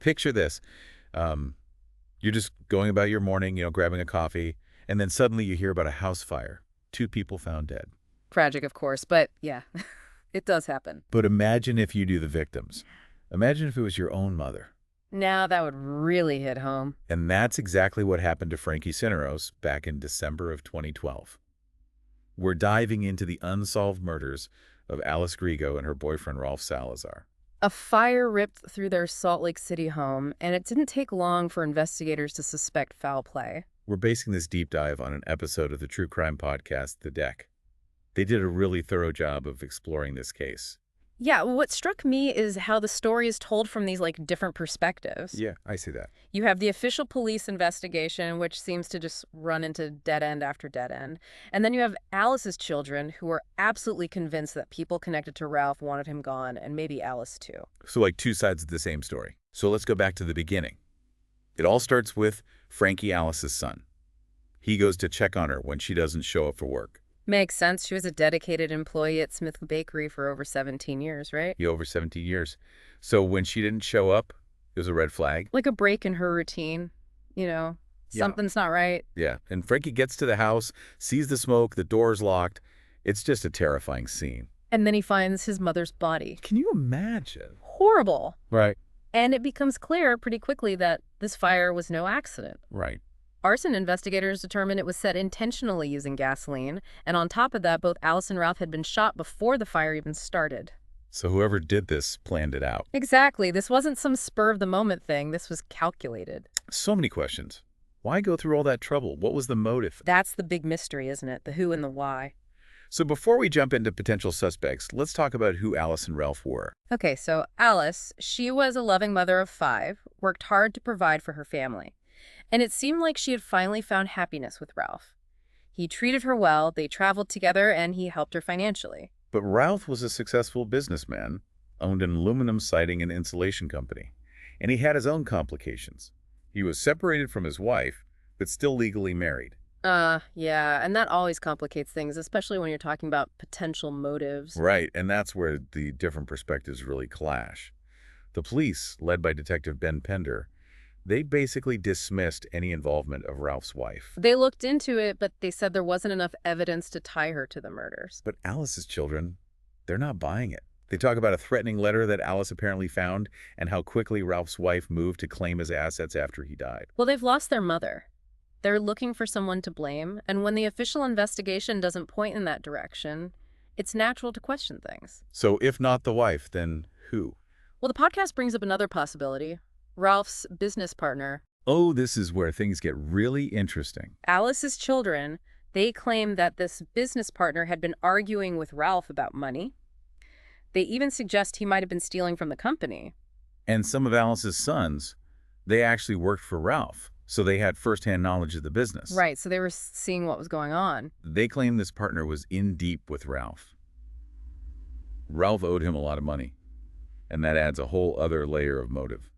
Picture this. You're just going about your morning, grabbing a coffee, and then suddenly you hear about a house fire. 2 people found dead. Tragic, of course, but yeah, it does happen. But imagine if you knew the victims. Imagine if it was your own mother. Now that would really hit home. And that's exactly what happened to Frankie Cineros back in December of 2012. We're diving into the unsolved murders of Alice Grigo and her boyfriend Ralph Salazar. A fire ripped through their Salt Lake City home, and it didn't take long for investigators to suspect foul play. We're basing this deep dive on an episode of the true crime podcast, The Deck. They did a really thorough job of exploring this case. Yeah, what struck me is how the story is told from these, different perspectives. Yeah, I see that. You have the official police investigation, which seems to just run into dead end after dead end. And then you have Alice's children, who are absolutely convinced that people connected to Ralph wanted him gone, and maybe Alice too. So like 2 sides of the same story. So let's go back to the beginning. It all starts with Frankie, Alice's son. He goes to check on her when she doesn't show up for work. Makes sense. She was a dedicated employee at Smith Bakery for over 17 years, right? Yeah, over 17 years. So when she didn't show up, it was a red flag. Like a break in her routine. Yeah. Something's not right. Yeah, and Frankie gets to the house, sees the smoke, the door's locked. It's just a terrifying scene. And then he finds his mother's body. Can you imagine? Horrible. Right. And it becomes clear pretty quickly that this fire was no accident. Right. Arson investigators determined it was set intentionally using gasoline, and on top of that, both Alice and Ralph had been shot before the fire even started. So whoever did this planned it out. Exactly. This wasn't some spur-of-the-moment thing. This was calculated. So many questions. Why go through all that trouble? What was the motive? That's the big mystery, isn't it? The who and the why. So before we jump into potential suspects, let's talk about who Alice and Ralph were. Okay, so Alice, she was a loving mother of 5, worked hard to provide for her family. And it seemed like she had finally found happiness with Ralph. He treated her well, they traveled together, and he helped her financially. But Ralph was a successful businessman, owned an aluminum siding and insulation company, and he had his own complications. He was separated from his wife, but still legally married. Yeah, and that always complicates things, especially when you're talking about potential motives. Right, and that's where the different perspectives really clash. The police, led by Detective Ben Pender, they basically dismissed any involvement of Ralph's wife. They looked into it, but they said there wasn't enough evidence to tie her to the murders. But Alice's children, they're not buying it. They talk about a threatening letter that Alice apparently found and how quickly Ralph's wife moved to claim his assets after he died. Well, they've lost their mother. They're looking for someone to blame, and when the official investigation doesn't point in that direction, it's natural to question things. So if not the wife, then who? Well, the podcast brings up another possibility. Ralph's business partner. Oh, this is where things get really interesting. Alice's children, they claim that this business partner had been arguing with Ralph about money. They even suggest he might have been stealing from the company. And some of Alice's sons, they actually worked for Ralph, so they had firsthand knowledge of the business. Right, so they were seeing what was going on. They claim this partner was in deep with Ralph. Ralph owed him a lot of money, and that adds a whole other layer of motive.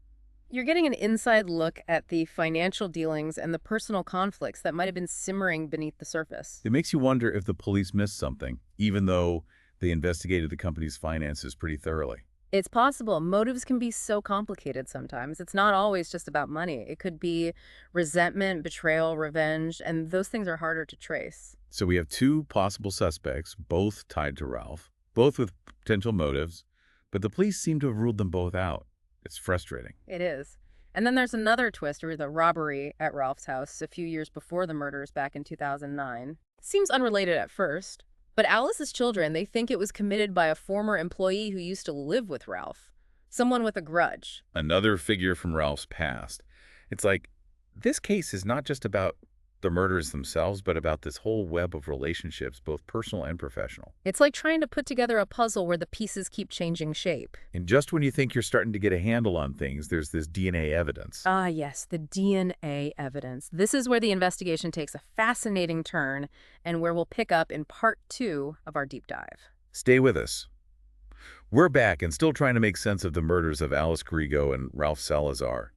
You're getting an inside look at the financial dealings and the personal conflicts that might have been simmering beneath the surface. It makes you wonder if the police missed something, even though they investigated the company's finances pretty thoroughly. It's possible. Motives can be so complicated sometimes. It's not always just about money. It could be resentment, betrayal, revenge, and those things are harder to trace. So we have 2 possible suspects, both tied to Ralph, both with potential motives, but the police seem to have ruled them both out. It's frustrating. It is. And then there's another twist, or the robbery at Ralph's house a few years before the murders back in 2009. Seems unrelated at first. But Alice's children, they think it was committed by a former employee who used to live with Ralph. Someone with a grudge. Another figure from Ralph's past. It's like, this case is not just about the murders themselves, but about this whole web of relationships, both personal and professional. It's like trying to put together a puzzle where the pieces keep changing shape. And just when you think you're starting to get a handle on things, there's this DNA evidence. Ah, yes, the DNA evidence. This is where the investigation takes a fascinating turn and where we'll pick up in part 2 of our deep dive. Stay with us. We're back and still trying to make sense of the murders of Alice Grigo and Ralph Salazar.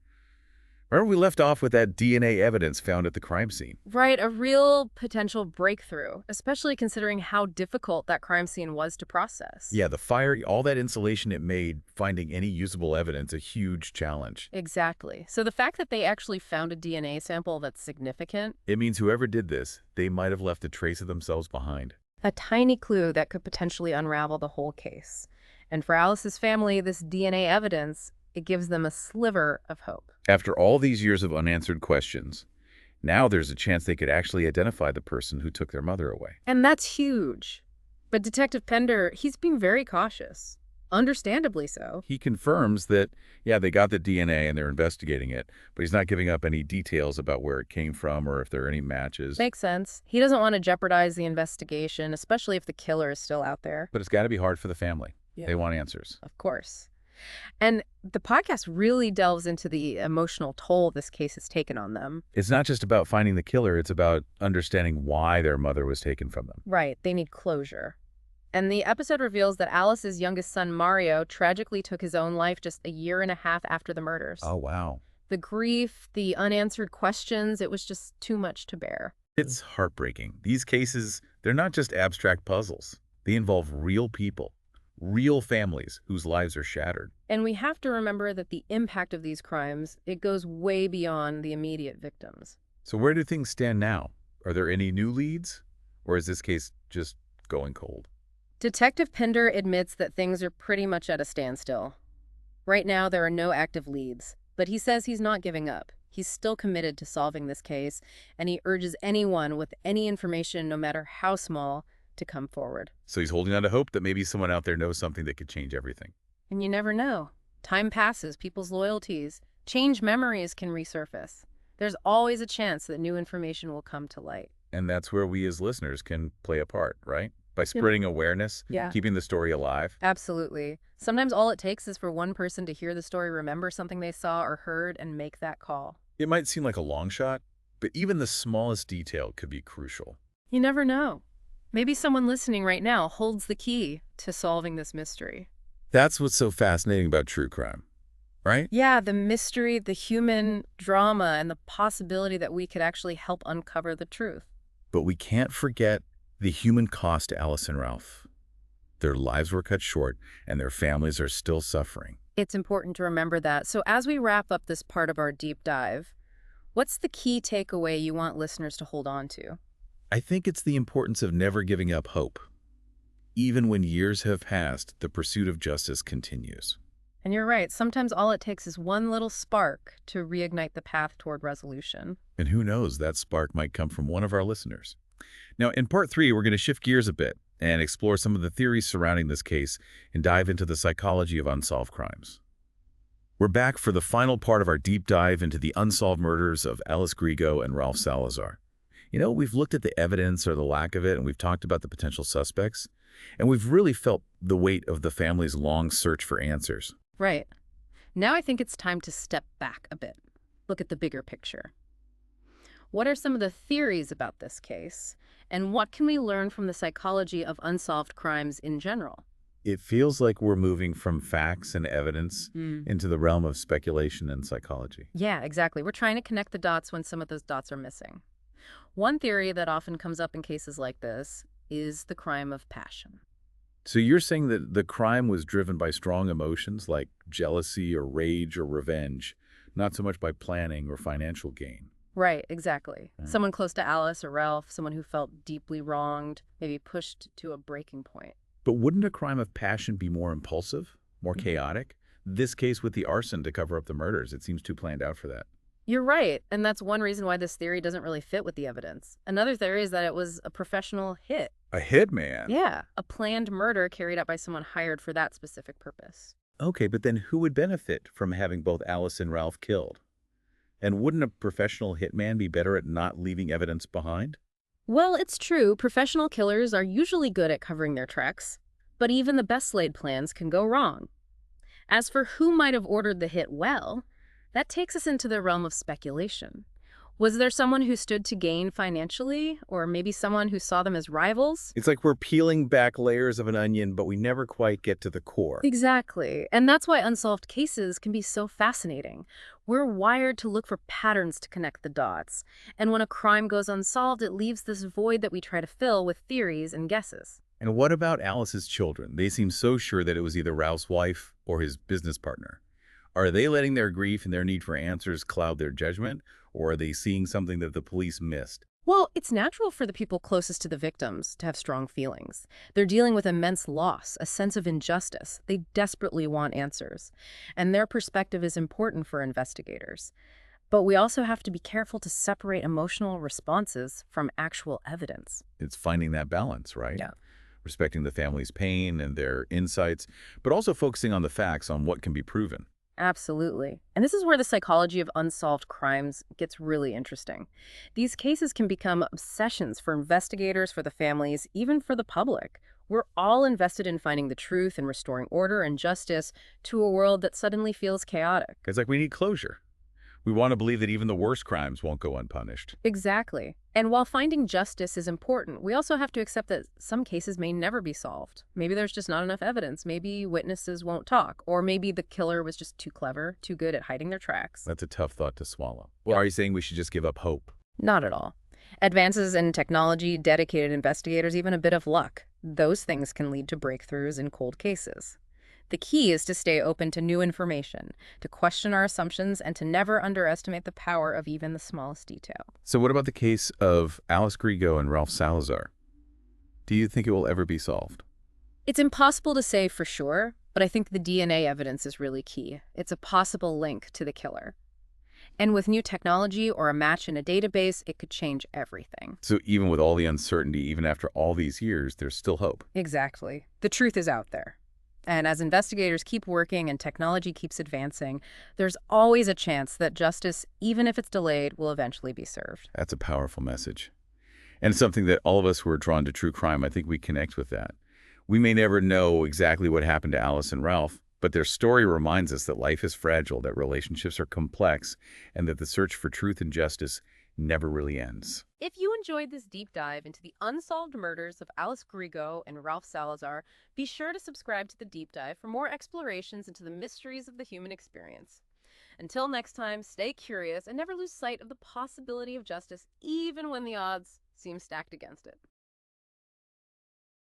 Remember we left off with that DNA evidence found at the crime scene. Right, a real potential breakthrough, especially considering how difficult that crime scene was to process. Yeah, the fire, all that insulation it made, finding any usable evidence, a huge challenge. Exactly. So the fact that they actually found a DNA sample that's significant, It means whoever did this, they might have left a trace of themselves behind. a tiny clue that could potentially unravel the whole case. And for Alice's family, this DNA evidence, it gives them a sliver of hope. After all these years of unanswered questions, now there's a chance they could actually identify the person who took their mother away. And that's huge. But Detective Pender, he's being very cautious. Understandably so. He confirms that, yeah, they got the DNA and they're investigating it, but he's not giving up any details about where it came from or if there are any matches. Makes sense. He doesn't want to jeopardize the investigation, especially if the killer is still out there. But it's got to be hard for the family. Yeah. They want answers. Of course. And the podcast really delves into the emotional toll this case has taken on them. It's not just about finding the killer, it's about understanding why their mother was taken from them. Right, they need closure. And the episode reveals that Alice's youngest son, Mario, tragically took his own life just a year and a half after the murders. Oh, wow. The grief, the unanswered questions, it was just too much to bear. It's heartbreaking. These cases, they're not just abstract puzzles. They involve real people, real families whose lives are shattered. And we have to remember that the impact of these crimes, it goes way beyond the immediate victims. So where do things stand now? Are there any new leads? Or is this case just going cold? Detective Pender admits that things are pretty much at a standstill. Right now, there are no active leads, but he says he's not giving up. He's still committed to solving this case, and he urges anyone with any information, no matter how small, to come forward. So he's holding on to hope that maybe someone out there knows something that could change everything. And you never know. Time passes, people's loyalties, changed memories can resurface. There's always a chance that new information will come to light. And that's where we as listeners can play a part, right? By spreading awareness, keeping the story alive. Absolutely. Sometimes all it takes is for one person to hear the story, remember something they saw or heard, and make that call. It might seem like a long shot, but even the smallest detail could be crucial. You never know. Maybe someone listening right now holds the key to solving this mystery. That's what's so fascinating about true crime, right? Yeah, the mystery, the human drama, and the possibility that we could actually help uncover the truth. But we can't forget the human cost to Alice and Ralph. Their lives were cut short, and their families are still suffering. It's important to remember that. So as we wrap up this part of our deep dive, what's the key takeaway you want listeners to hold on to? I think it's the importance of never giving up hope. Even when years have passed, the pursuit of justice continues. And you're right, sometimes all it takes is one little spark to reignite the path toward resolution. And who knows, that spark might come from one of our listeners. Now, in part 3, we're going to shift gears a bit and explore some of the theories surrounding this case and dive into the psychology of unsolved crimes. We're back for the final part of our deep dive into the unsolved murders of Alice Grigo and Ralph Salazar. You know, we've looked at the evidence or the lack of it, and we've talked about the potential suspects, and we've really felt the weight of the family's long search for answers. Right. Now I think it's time to step back a bit. Look at the bigger picture. What are some of the theories about this case? And what can we learn from the psychology of unsolved crimes in general? It feels like we're moving from facts and evidence into the realm of speculation and psychology. Yeah, exactly. We're trying to connect the dots when some of those dots are missing. One theory that often comes up in cases like this is the crime of passion. So you're saying that the crime was driven by strong emotions like jealousy or rage or revenge, not so much by planning or financial gain. Right, exactly. Someone close to Alice or Ralph, someone who felt deeply wronged, maybe pushed to a breaking point. But wouldn't a crime of passion be more impulsive, more chaotic? This case with the arson to cover up the murders, it seems too planned out for that. You're right, and that's one reason why this theory doesn't really fit with the evidence. Another theory is that it was a professional hit. A hitman? Yeah, a planned murder carried out by someone hired for that specific purpose. Okay, but then who would benefit from having both Alice and Ralph killed? And wouldn't a professional hitman be better at not leaving evidence behind? Well, it's true. Professional killers are usually good at covering their tracks, but even the best laid plans can go wrong. As for who might have ordered the hit well, that takes us into the realm of speculation. Was there someone who stood to gain financially, or maybe someone who saw them as rivals? It's like we're peeling back layers of an onion, but we never quite get to the core. Exactly. And that's why unsolved cases can be so fascinating. We're wired to look for patterns to connect the dots. And when a crime goes unsolved, it leaves this void that we try to fill with theories and guesses. And what about Alice's children? They seem so sure that it was either Ralph's wife or his business partner. Are they letting their grief and their need for answers cloud their judgment, or are they seeing something that the police missed? Well, it's natural for the people closest to the victims to have strong feelings. They're dealing with immense loss, a sense of injustice. They desperately want answers. And their perspective is important for investigators. But we also have to be careful to separate emotional responses from actual evidence. It's finding that balance, right? Yeah. Respecting the family's pain and their insights, but also focusing on the facts on what can be proven. Absolutely. And this is where the psychology of unsolved crimes gets really interesting. These cases can become obsessions for investigators, for the families, even for the public. We're all invested in finding the truth and restoring order and justice to a world that suddenly feels chaotic. It's like we need closure. We want to believe that even the worst crimes won't go unpunished. Exactly. And while finding justice is important, we also have to accept that some cases may never be solved. Maybe there's just not enough evidence. Maybe witnesses won't talk. Or maybe the killer was just too clever, too good at hiding their tracks. That's a tough thought to swallow. Or are you saying we should just give up hope? Not at all. Advances in technology, dedicated investigators, even a bit of luck. Those things can lead to breakthroughs in cold cases. The key is to stay open to new information, to question our assumptions, and to never underestimate the power of even the smallest detail. So what about the case of Alice Grigo and Ralph Salazar? Do you think it will ever be solved? It's impossible to say for sure, but I think the DNA evidence is really key. It's a possible link to the killer. And with new technology or a match in a database, it could change everything. So even with all the uncertainty, even after all these years, there's still hope. Exactly. The truth is out there. And as investigators keep working and technology keeps advancing, there's always a chance that justice, even if it's delayed, will eventually be served. That's a powerful message. And it's something that all of us who are drawn to true crime, I think we connect with that. We may never know exactly what happened to Alice and Ralph, but their story reminds us that life is fragile, that relationships are complex, and that the search for truth and justice never really ends. If you enjoyed this deep dive into the unsolved murders of Alice Grigo and Ralph Salazar, be sure to subscribe to the deep dive for more explorations into the mysteries of the human experience. Until next time, stay curious and never lose sight of the possibility of justice, even when the odds seem stacked against it.